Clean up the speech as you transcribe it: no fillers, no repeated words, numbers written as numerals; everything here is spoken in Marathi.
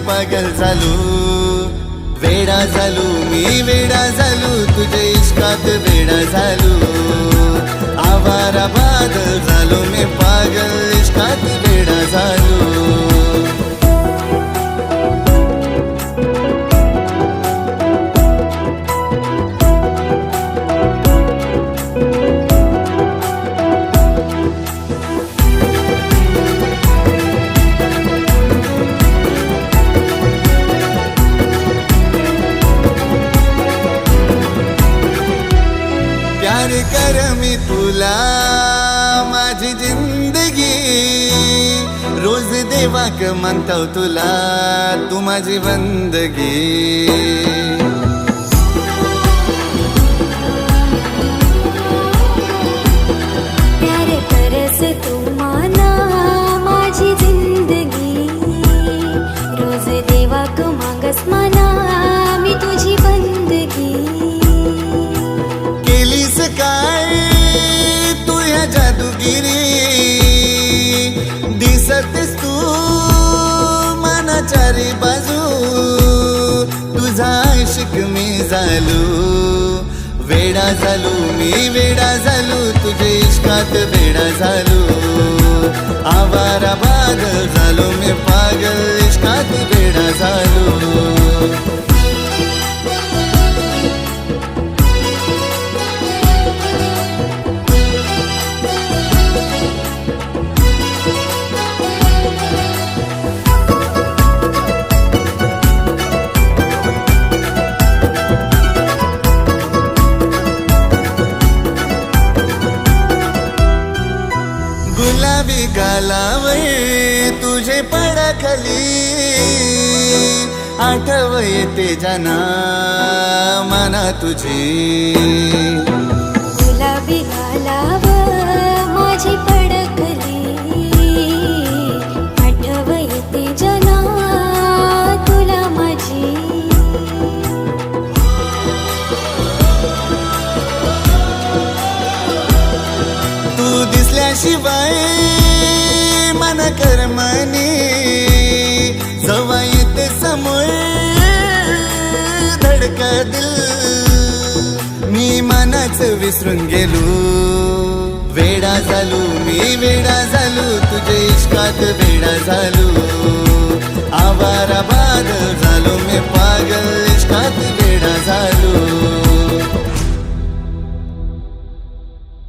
पागल झालो, वेडा झालो मी वेडा झालो, तुझ्या इश्कात वेडा झालो, आवारा बादल झालो मी पागल इश्कात वेडा झालो। प्यार कर मी तुला माझी जिंदगी, रोज देवाक मानतो तुला तू माझी बंदगी। प्यार करस तू माना माझी जिंदगी, रोज देवाक मागस माना मी तुझी बंदगी। केलीस काय तू या जादूगिरी, दिसतेस तू मनाचारी बाजू, तुझा इश्क मी झालो, वेडा झालो मी वेडा झालो, तुझे इश्कात वेडा झालो, आवारा बादल झालो मी पागल इश्कात वेडा झालो। गुलाबी गालावर तुझे पडाखाली, आठव येते जना मना तुझी। गुलाबी गालावर माझी पडकली, आठव येते जना तुला माझी। तू दिसल्याशिवाय मन करमनी, जवा येते समोर धडका दिल, मी मनाच विसरून गेलो, वेडा झालो मी वेडा झालो, तुझे इश्कात वेडा झालो, आवारा